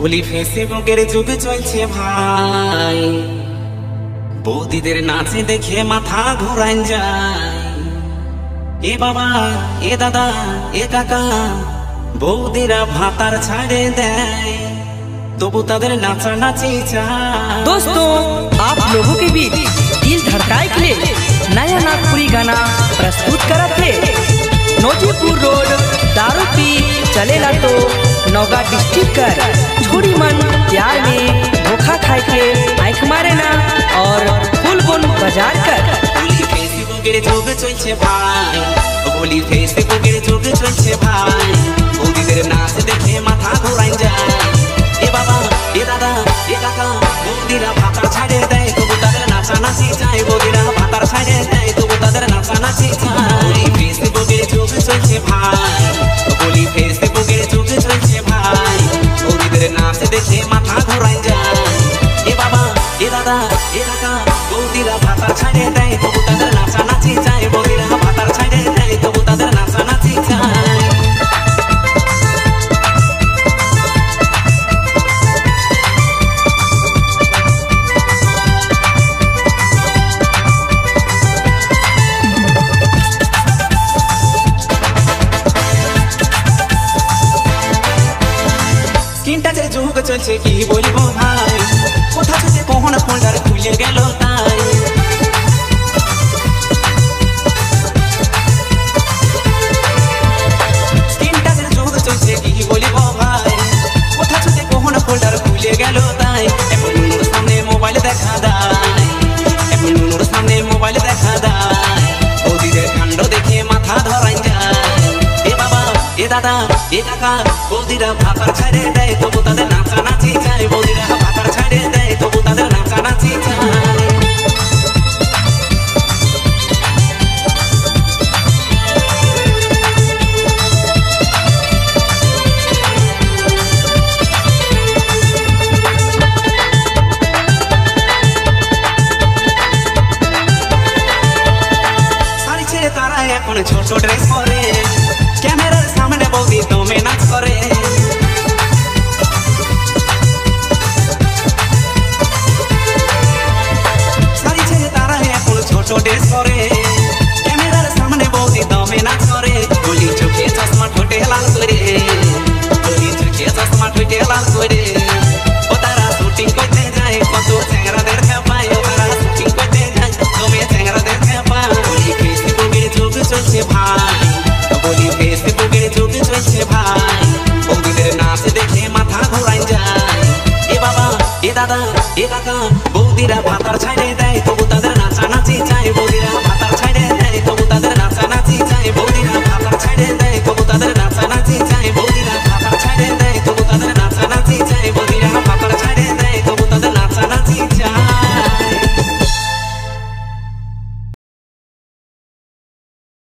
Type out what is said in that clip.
বলি ফেসবুকের যুগ চলছে ভাই, বৌদিদের নাচে দেখে মাথা ঘোরান যায়। এ বাবা, এ দাदा, এ কাকা, বৌদিরা ভাতার ছাড়ে দেয়, तबु तादर नाचा नाची चाय। दोस्तों, आप लोगों के बीच दिल धड़काए के लिए नया नागपुरी गाना प्रस्तुत करते नोजीपुर रोड दारू पी चलेला तो नौगा डिस्ट्रिक्ट कर छोड़ी मन प्यार में धोखा खाए के आंख मारे ना और फुल बोन बाजार कर। बोली फेसबुकेर जुग चलছে ভাই, बोली फेसबुकेर जुग चलছে ভাই, বৌদিদের নাচ দেখে মাথা ঘোরায় যায়। এ বাবা, এ দাদা, এ কাকা, বৌদিরা ভাতার ছাড়ে দেয়, তবু তাদের নাচা নাচি চায়। বৌদিরা ভাতার ছাড়ে দেয়, তবু তাদের নাচা নাচি চায়। বলি ফেসবুকের যুগ চলছে ভাই, বলি ফেসবুকের যুগ চলছে ভাই, বৌদিদের নাচ দেখে মাথা ঘোরায় যায়। এ বাবা, এ দাদা, এ কাকা, বৌদিরা ভাতার ছাড়ে দেয়, তবু তাদের নাচা নাচি চায়। বৌদিরা ভাতার ছাড়ে দেয়, তবু তাদের নাচা নাচি চায়। টাচের যুগ চলছে কি বলবো ভাই, কোথা থেকে কখন ফোনটার খুলে গেল তাই। স্ক্রিন টাচের যুগ চলছে কি বলবো ভাই, কোথা থেকে কখন ফোনটার খুলে গেল তাই। এখন নুনুর সামনে মোবাইল দেখা দেয়, এখন নুনুর সামনে মোবাইল দেখা দেয়, বৌদিদের কাণ্ড দেখে মাথা ধরাই যায়। এ বাবা, এ দাদা, এ কাকা, বৌদিরা ভাতার ছাড়ে দেয়, তবু তাদের নাচা নাচি চায়। বৌদিরা ভাতার ছাড়ে দেয়, তবু তাদের নাচা নাচি চায়। শাড়ি ছেড়ে তারা এখন ছোট ড্রেস পরে, ক্যামেরার সামনে বৌদি দমে নাচ করে। শাড়ি ছেড়ে তারা এখন ছোট ড্রেস পরে, ক্যামেরার সামনে বৌদি দমে নাচ করে। বলি চোখে চশমা ঠোঁটে লাল করে, বলি চোখে চশমা ঠোঁটে লাল করে। ও তারা শুটিং করতে যায়, কত চ্যাংরাদের খেপায়, ও তারা শুটিং করতে যায়, দমে চ্যাংরাদের খেপায়। বলি ফেসবুকের যুগ চলছে ভাই, বলি ফেসবুকের যুগ চলছে ভাই, বৌদিদের নাচ দেখে মাথা ঘোরায় যায়। এ বাবা, এ দাদা, এ কাকা, বৌদিরা ভাতার ছাড়ে দেয়, তবু তাদের নাচা নাচি চায়। বৌদিরা ভাতার ছাড়ে দেয়, তবু তাদের নাচা নাচি চায়। বৌদিরা ভাতার ছাড়ে দেয়, তবু তাদের নাচা